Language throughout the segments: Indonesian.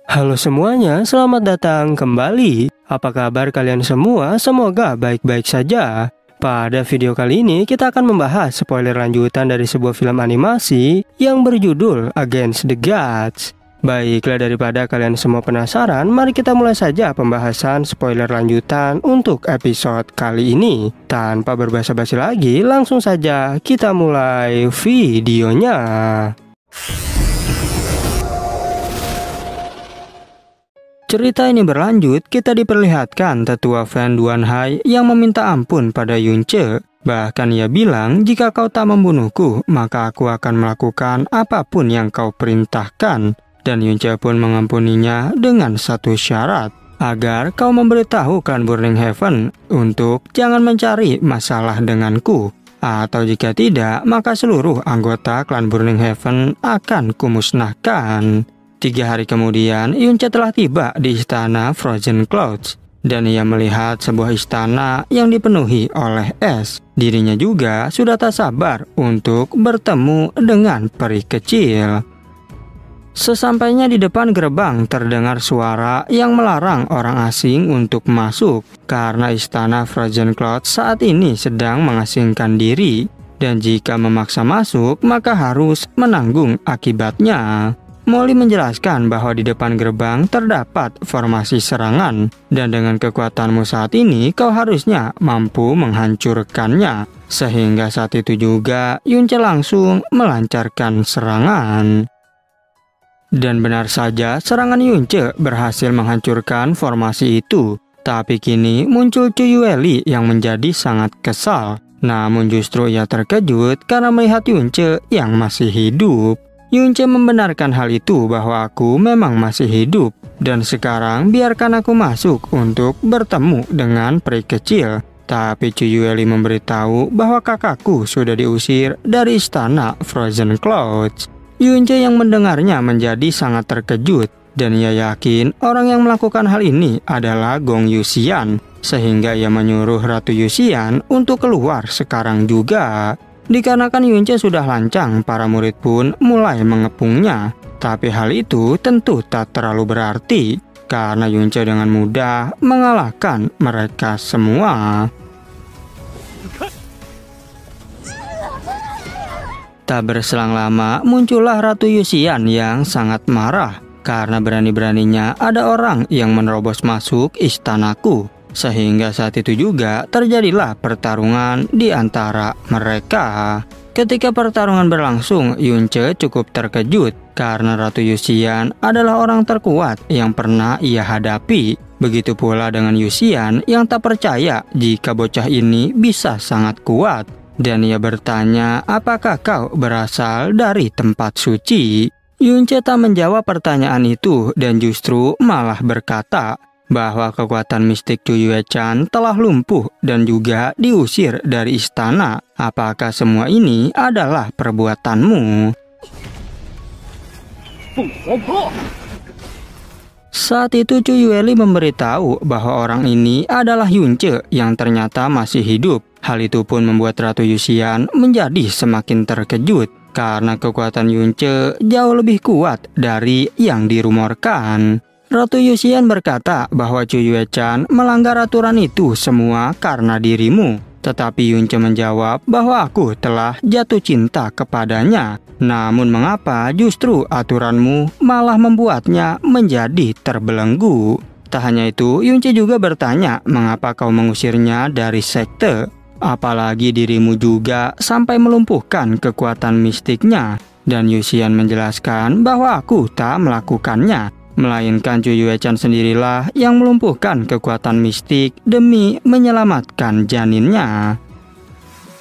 Halo semuanya, selamat datang kembali. Apa kabar kalian semua? Semoga baik-baik saja. Pada video kali ini kita akan membahas spoiler lanjutan dari sebuah film animasi yang berjudul Against the Gods. Baiklah, daripada kalian semua penasaran, mari kita mulai saja pembahasan spoiler lanjutan untuk episode kali ini. Tanpa berbasa-basi lagi, langsung saja kita mulai videonya. Cerita ini berlanjut, kita diperlihatkan tetua Fan Duanhai yang meminta ampun pada Yunce. Bahkan ia bilang, jika kau tak membunuhku, maka aku akan melakukan apapun yang kau perintahkan. Dan Yunce pun mengampuninya dengan satu syarat, agar kau memberitahu klan Burning Heaven untuk jangan mencari masalah denganku. Atau jika tidak, maka seluruh anggota klan Burning Heaven akan kumusnahkan. 3 hari kemudian, Yunce telah tiba di istana Frozen Clouds, dan ia melihat sebuah istana yang dipenuhi oleh es. Dirinya juga sudah tak sabar untuk bertemu dengan peri kecil. Sesampainya di depan gerbang, terdengar suara yang melarang orang asing untuk masuk, karena istana Frozen Clouds saat ini sedang mengasingkan diri, dan jika memaksa masuk, maka harus menanggung akibatnya. Molly menjelaskan bahwa di depan gerbang terdapat formasi serangan, dan dengan kekuatanmu saat ini kau harusnya mampu menghancurkannya. Sehingga saat itu juga Yunce langsung melancarkan serangan. Dan benar saja, serangan Yunce berhasil menghancurkan formasi itu. Tapi kini muncul Chuyueli yang menjadi sangat kesal. Namun justru ia terkejut karena melihat Yunce yang masih hidup. Yunce membenarkan hal itu, bahwa aku memang masih hidup, dan sekarang biarkan aku masuk untuk bertemu dengan peri kecil. Tapi Chuyueli memberitahu bahwa kakakku sudah diusir dari istana Frozen Clouds. Yunce yang mendengarnya menjadi sangat terkejut, dan ia yakin orang yang melakukan hal ini adalah Gong Yuxian, sehingga ia menyuruh Ratu Yuxian untuk keluar sekarang juga. Dikarenakan Yunce sudah lancang, para murid pun mulai mengepungnya. Tapi hal itu tentu tak terlalu berarti, karena Yunce dengan mudah mengalahkan mereka semua. Tak berselang lama, muncullah Ratu Yuxian yang sangat marah, karena berani-beraninya ada orang yang menerobos masuk istanaku. Sehingga saat itu juga terjadilah pertarungan di antara mereka. Ketika pertarungan berlangsung, Yunce cukup terkejut karena Ratu Yuxian adalah orang terkuat yang pernah ia hadapi. Begitu pula dengan Yuxian yang tak percaya jika bocah ini bisa sangat kuat. Dan ia bertanya, apakah kau berasal dari tempat suci? Yunce tak menjawab pertanyaan itu dan justru malah berkata bahwa kekuatan mistik Chuyue-chan telah lumpuh dan juga diusir dari istana. Apakah semua ini adalah perbuatanmu? Saat itu Chuyueli memberitahu bahwa orang ini adalah Yunce yang ternyata masih hidup. Hal itu pun membuat Ratu Yuxian menjadi semakin terkejut, karena kekuatan Yunce jauh lebih kuat dari yang dirumorkan. Ratu Yuxian berkata bahwa Chuyue-chan melanggar aturan itu semua karena dirimu. Tetapi Yunce menjawab bahwa aku telah jatuh cinta kepadanya. Namun mengapa justru aturanmu malah membuatnya menjadi terbelenggu? Tak hanya itu, Yunce juga bertanya mengapa kau mengusirnya dari sekte. Apalagi dirimu juga sampai melumpuhkan kekuatan mistiknya. Dan Yuxian menjelaskan bahwa aku tak melakukannya, melainkan Chuyue-chan sendirilah yang melumpuhkan kekuatan mistik demi menyelamatkan janinnya.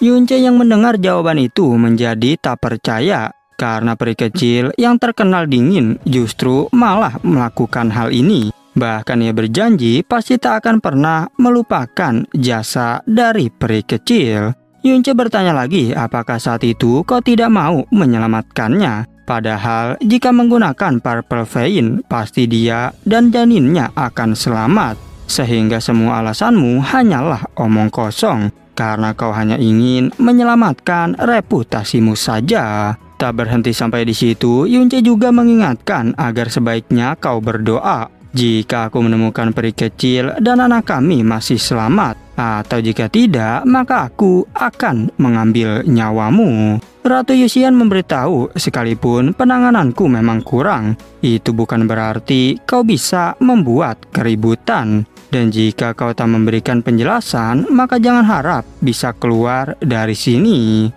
Yunce yang mendengar jawaban itu menjadi tak percaya, karena peri kecil yang terkenal dingin justru malah melakukan hal ini. Bahkan ia berjanji pasti tak akan pernah melupakan jasa dari peri kecil. Yunce bertanya lagi apakah saat itu kau tidak mau menyelamatkannya. Padahal jika menggunakan Purple Vein, pasti dia dan janinnya akan selamat. Sehingga semua alasanmu hanyalah omong kosong, karena kau hanya ingin menyelamatkan reputasimu saja. Tak berhenti sampai di situ, Yunce juga mengingatkan agar sebaiknya kau berdoa. Jika aku menemukan peri kecil dan anak kami masih selamat, atau jika tidak, maka aku akan mengambil nyawamu. Ratu Yuxian memberitahu, sekalipun penangananku memang kurang, itu bukan berarti kau bisa membuat keributan. Dan jika kau tak memberikan penjelasan, maka jangan harap bisa keluar dari sini.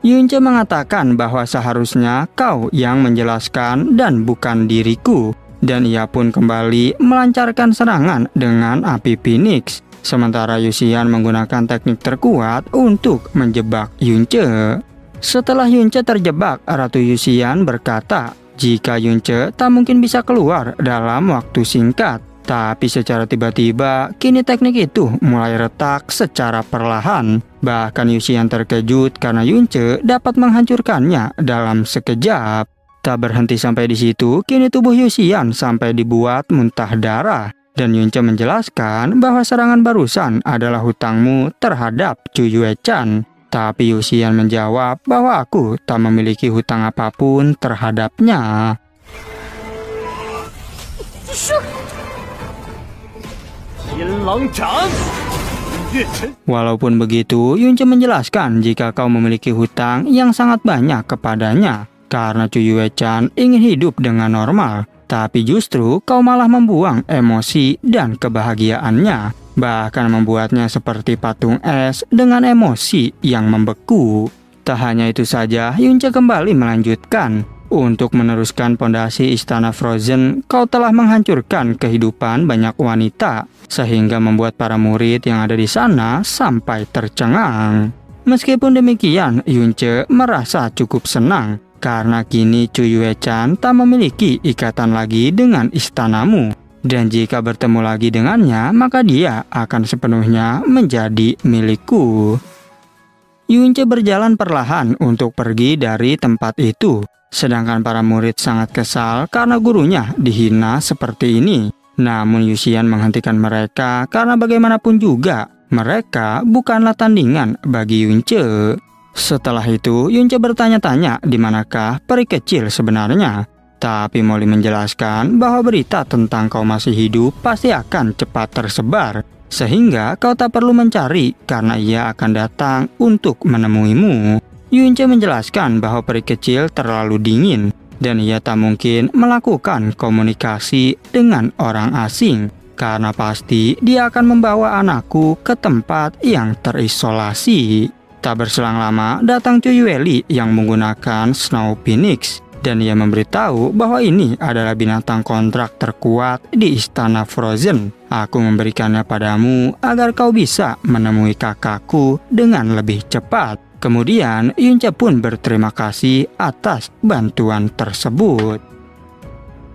Yunce mengatakan bahwa seharusnya kau yang menjelaskan dan bukan diriku. Dan ia pun kembali melancarkan serangan dengan api Phoenix. Sementara Yuxian menggunakan teknik terkuat untuk menjebak Yunce. Setelah Yunce terjebak, Ratu Yuxian berkata, jika Yunce tak mungkin bisa keluar dalam waktu singkat. Tapi secara tiba-tiba, kini teknik itu mulai retak secara perlahan. Bahkan Yuxian terkejut karena Yunce dapat menghancurkannya dalam sekejap. Tak berhenti sampai di situ, kini tubuh Yuxian sampai dibuat muntah darah. Dan Yunce menjelaskan bahwa serangan barusan adalah hutangmu terhadap Cuyue-chan. Tapi Yuxian menjawab bahwa aku tak memiliki hutang apapun terhadapnya. Walaupun begitu, Yunce menjelaskan jika kau memiliki hutang yang sangat banyak kepadanya. Karena Cuyue-chan ingin hidup dengan normal, tapi justru kau malah membuang emosi dan kebahagiaannya, bahkan membuatnya seperti patung es dengan emosi yang membeku. Tak hanya itu saja, Yunce kembali melanjutkan, untuk meneruskan pondasi Istana Frozen, kau telah menghancurkan kehidupan banyak wanita, sehingga membuat para murid yang ada di sana sampai tercengang. Meskipun demikian, Yunce merasa cukup senang. Karena kini Cuyue-chan tak memiliki ikatan lagi dengan istanamu. Dan jika bertemu lagi dengannya, maka dia akan sepenuhnya menjadi milikku. Yunce berjalan perlahan untuk pergi dari tempat itu. Sedangkan para murid sangat kesal karena gurunya dihina seperti ini. Namun Yuxian menghentikan mereka karena bagaimanapun juga, mereka bukanlah tandingan bagi Yunce. Setelah itu, Yunce bertanya-tanya di manakah peri kecil sebenarnya. Tapi Molly menjelaskan bahwa berita tentang kau masih hidup pasti akan cepat tersebar. Sehingga kau tak perlu mencari karena ia akan datang untuk menemuimu. Yunce menjelaskan bahwa peri kecil terlalu dingin dan ia tak mungkin melakukan komunikasi dengan orang asing. Karena pasti dia akan membawa anakku ke tempat yang terisolasi. Tak berselang lama, datang Cuyue yang menggunakan Snow Phoenix. Dan ia memberitahu bahwa ini adalah binatang kontrak terkuat di Istana Frozen. Aku memberikannya padamu agar kau bisa menemui kakakku dengan lebih cepat. Kemudian, Yunce pun berterima kasih atas bantuan tersebut.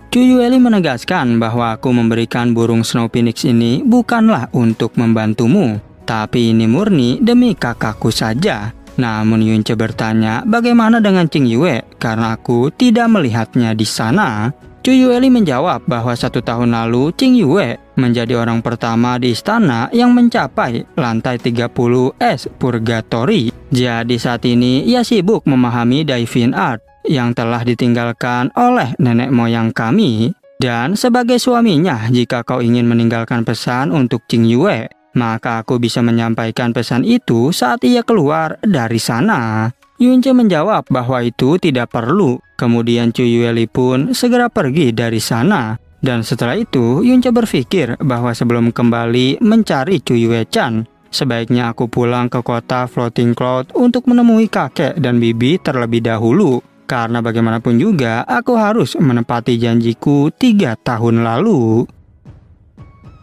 Cuyue menegaskan bahwa aku memberikan burung Snow Phoenix ini bukanlah untuk membantumu. Tapi ini murni demi kakakku saja. Namun Yunce bertanya bagaimana dengan Qing Yue karena aku tidak melihatnya di sana. Cuyue menjawab bahwa 1 tahun lalu Qing Yue menjadi orang pertama di istana yang mencapai lantai 30 es Purgatory. Jadi saat ini ia sibuk memahami Divine Art yang telah ditinggalkan oleh nenek moyang kami. Dan sebagai suaminya, jika kau ingin meninggalkan pesan untuk Qing Yue, maka aku bisa menyampaikan pesan itu saat ia keluar dari sana. Yunce menjawab bahwa itu tidak perlu. Kemudian Cuyue pun segera pergi dari sana. Dan setelah itu, Yunce berpikir bahwa sebelum kembali mencari Cuyue-chan, sebaiknya aku pulang ke kota Floating Cloud untuk menemui kakek dan bibi terlebih dahulu. Karena bagaimanapun juga, aku harus menepati janjiku 3 tahun lalu.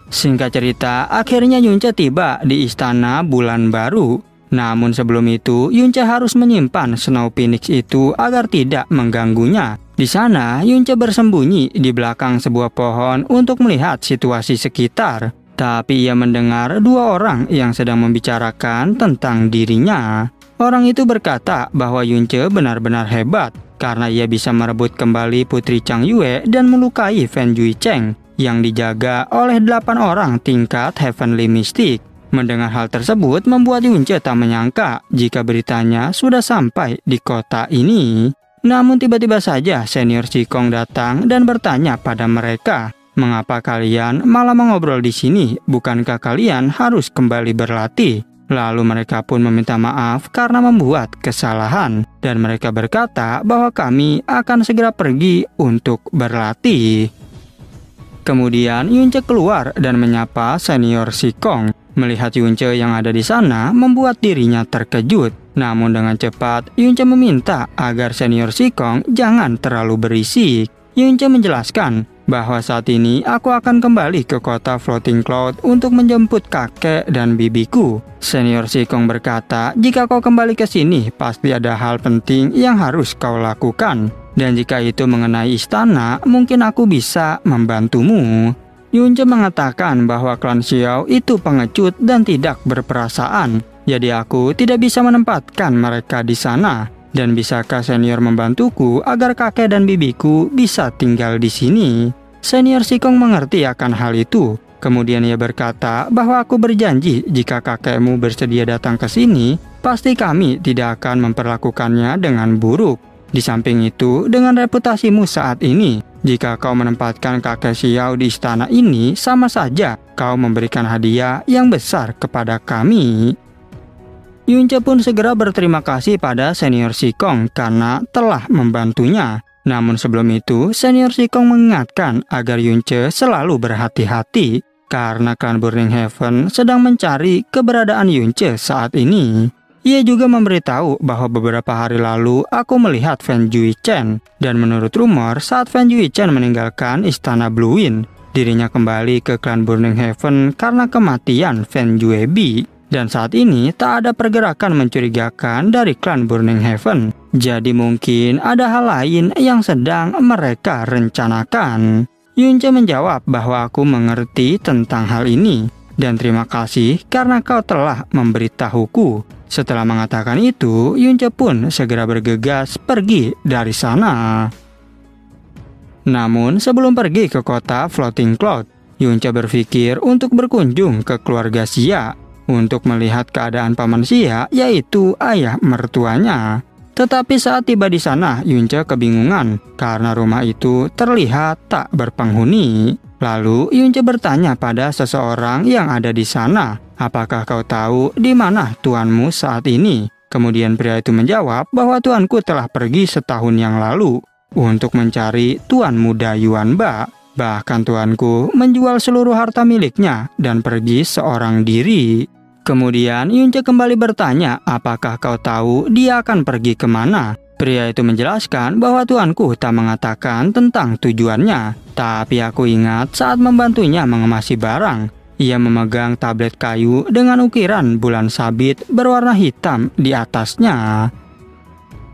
Singkat cerita, akhirnya Yunce tiba di istana bulan baru. Namun sebelum itu, Yunce harus menyimpan Snow Phoenix itu agar tidak mengganggunya. Di sana, Yunce bersembunyi di belakang sebuah pohon untuk melihat situasi sekitar. Tapi ia mendengar 2 orang yang sedang membicarakan tentang dirinya. Orang itu berkata bahwa Yunce benar-benar hebat karena ia bisa merebut kembali Putri Chang Yue dan melukai Fan Juicheng yang dijaga oleh 8 orang tingkat Heavenly Mystic. Mendengar hal tersebut membuat Yunce tak menyangka jika beritanya sudah sampai di kota ini. Namun tiba-tiba saja senior Sikong datang dan bertanya pada mereka, "Mengapa kalian malah mengobrol di sini? Bukankah kalian harus kembali berlatih?" Lalu mereka pun meminta maaf karena membuat kesalahan. Dan mereka berkata bahwa kami akan segera pergi untuk berlatih. Kemudian Yunce keluar dan menyapa senior Sikong. Melihat Yunce yang ada di sana membuat dirinya terkejut. Namun dengan cepat, Yunce meminta agar senior Sikong jangan terlalu berisik. Yunce menjelaskan bahwa saat ini aku akan kembali ke kota Floating Cloud untuk menjemput kakek dan bibiku. Senior Sikong berkata, "Jika kau kembali ke sini, pasti ada hal penting yang harus kau lakukan. Dan jika itu mengenai istana, mungkin aku bisa membantumu." Yunce mengatakan bahwa klan Xiao itu pengecut dan tidak berperasaan. Jadi aku tidak bisa menempatkan mereka di sana. Dan bisakah senior membantuku agar kakek dan bibiku bisa tinggal di sini? Senior Sikong mengerti akan hal itu. Kemudian ia berkata bahwa aku berjanji jika kakekmu bersedia datang ke sini, pasti kami tidak akan memperlakukannya dengan buruk. Di samping itu, dengan reputasimu saat ini, jika kau menempatkan kakek Xiao di istana ini, sama saja kau memberikan hadiah yang besar kepada kami. Yunce pun segera berterima kasih pada senior Sikong karena telah membantunya. Namun sebelum itu, senior Sikong mengingatkan agar Yunce selalu berhati-hati karena klan Burning Heaven sedang mencari keberadaan Yunce saat ini. Ia juga memberitahu bahwa beberapa hari lalu aku melihat Fan Juichen, dan menurut rumor saat Fan Juichen meninggalkan istana Bluewind, dirinya kembali ke klan Burning Heaven karena kematian Fan Juebi. Dan saat ini tak ada pergerakan mencurigakan dari klan Burning Heaven. Jadi mungkin ada hal lain yang sedang mereka rencanakan. Yunce menjawab bahwa aku mengerti tentang hal ini. Dan terima kasih karena kau telah memberitahuku. Setelah mengatakan itu, Yunce pun segera bergegas pergi dari sana. Namun sebelum pergi ke kota Floating Cloud, Yunce berpikir untuk berkunjung ke keluarga Xia untuk melihat keadaan paman Xia, yaitu ayah mertuanya. Tetapi saat tiba di sana, Yunce kebingungan karena rumah itu terlihat tak berpenghuni. Lalu Yunce bertanya pada seseorang yang ada di sana, "Apakah kau tahu di mana tuanmu saat ini?" Kemudian pria itu menjawab bahwa tuanku telah pergi setahun yang lalu untuk mencari tuan muda Yuanba. Bahkan tuanku menjual seluruh harta miliknya dan pergi seorang diri. Kemudian Yunce kembali bertanya, "Apakah kau tahu dia akan pergi kemana?" Pria itu menjelaskan bahwa tuanku tak mengatakan tentang tujuannya. Tapi aku ingat saat membantunya mengemasi barang, ia memegang tablet kayu dengan ukiran bulan sabit berwarna hitam di atasnya.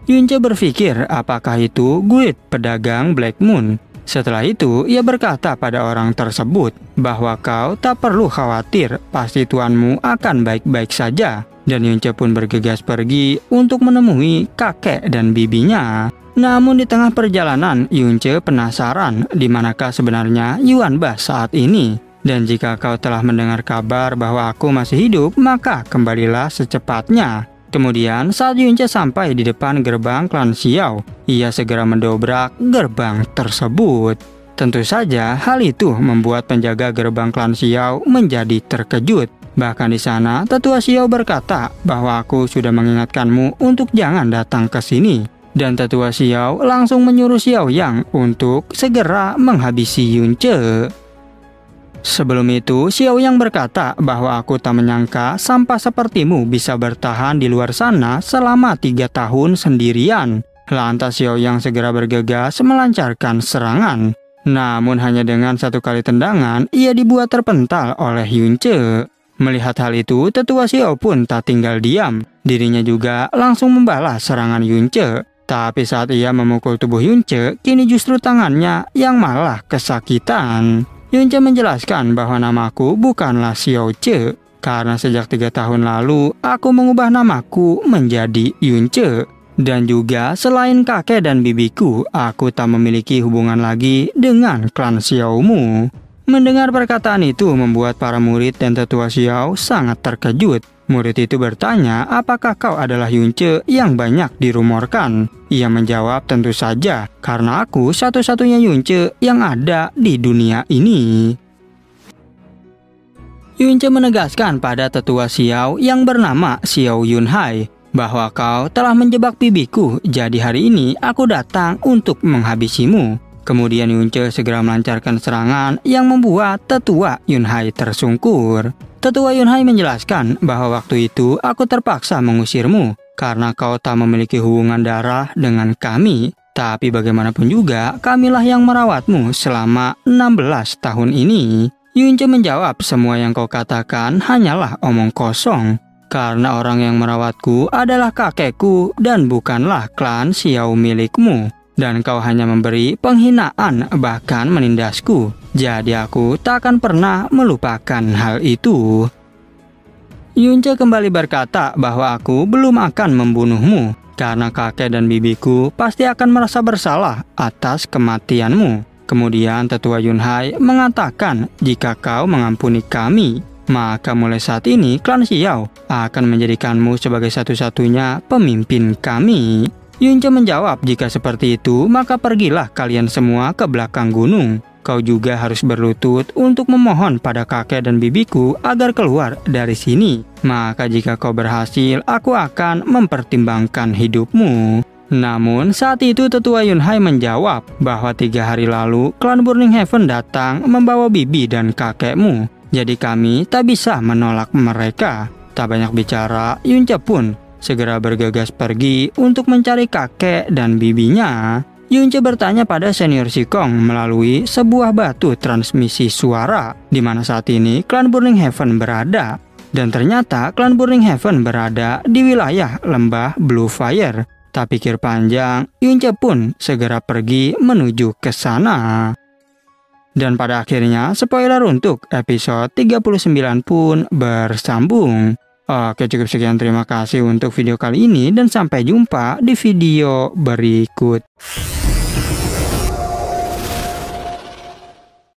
Yunce berpikir apakah itu guide pedagang Black Moon. Setelah itu, ia berkata pada orang tersebut bahwa kau tak perlu khawatir, pasti tuanmu akan baik-baik saja. Dan Yunce pun bergegas pergi untuk menemui kakek dan bibinya. Namun di tengah perjalanan, Yunce penasaran di manakah sebenarnya Yuanba saat ini. Dan jika kau telah mendengar kabar bahwa aku masih hidup, maka kembalilah secepatnya. Kemudian saat Yunce sampai di depan gerbang klan Xiao, ia segera mendobrak gerbang tersebut. Tentu saja hal itu membuat penjaga gerbang klan Xiao menjadi terkejut. Bahkan di sana tetua Xiao berkata bahwa aku sudah mengingatkanmu untuk jangan datang ke sini. Dan tetua Xiao langsung menyuruh Xiao Yang untuk segera menghabisi Yunce. Sebelum itu, Xiao Yang berkata bahwa aku tak menyangka sampah sepertimu bisa bertahan di luar sana selama 3 tahun sendirian. Lantas Xiao Yang segera bergegas melancarkan serangan. Namun hanya dengan 1 kali tendangan, ia dibuat terpental oleh Yunce. Melihat hal itu, tetua Xiao pun tak tinggal diam. Dirinya juga langsung membalas serangan Yunce. Tapi saat ia memukul tubuh Yunce, kini justru tangannya yang malah kesakitan. Yunce menjelaskan bahwa namaku bukanlah Xiao Ce, karena sejak 3 tahun lalu aku mengubah namaku menjadi Yunce. Dan juga selain kakek dan bibiku, aku tak memiliki hubungan lagi dengan klan Xiaomu. Mendengar perkataan itu membuat para murid dan tetua Xiao sangat terkejut. Murid itu bertanya, apakah kau adalah Yunce yang banyak dirumorkan? Ia menjawab, tentu saja, karena aku satu-satunya Yunce yang ada di dunia ini. Yunce menegaskan pada tetua Xiao yang bernama Xiao Yunhai bahwa kau telah menjebak bibiku, jadi hari ini aku datang untuk menghabisimu. Kemudian Yunce segera melancarkan serangan yang membuat tetua Yunhai tersungkur. Tetua Yunhai menjelaskan bahwa waktu itu aku terpaksa mengusirmu karena kau tak memiliki hubungan darah dengan kami. Tapi bagaimanapun juga, kamilah yang merawatmu selama 16 tahun ini. Yunce menjawab, semua yang kau katakan hanyalah omong kosong. Karena orang yang merawatku adalah kakekku dan bukanlah klan Xiao milikmu. Dan kau hanya memberi penghinaan bahkan menindasku. Jadi aku tak akan pernah melupakan hal itu. Yunce kembali berkata bahwa aku belum akan membunuhmu. Karena kakek dan bibiku pasti akan merasa bersalah atas kematianmu. Kemudian tetua Yunhai mengatakan jika kau mengampuni kami, maka mulai saat ini klan Xiao akan menjadikanmu sebagai satu-satunya pemimpin kami. Yunce menjawab, jika seperti itu, maka pergilah kalian semua ke belakang gunung. Kau juga harus berlutut untuk memohon pada kakek dan bibiku agar keluar dari sini. Maka jika kau berhasil, aku akan mempertimbangkan hidupmu. Namun saat itu tetua Yunhai menjawab bahwa 3 hari lalu klan Burning Heaven datang membawa bibi dan kakekmu. Jadi kami tak bisa menolak mereka. Tak banyak bicara, Yunce pun segera bergegas pergi untuk mencari kakek dan bibinya. Yunce bertanya pada senior Shikong melalui sebuah batu transmisi suara di mana saat ini klan Burning Heaven berada. Dan ternyata klan Burning Heaven berada di wilayah lembah Blue Fire. Tak pikir panjang, Yunce pun segera pergi menuju ke sana. Dan pada akhirnya spoiler untuk episode 39 pun bersambung. Oke, cukup sekian, terima kasih untuk video kali ini dan sampai jumpa di video berikut.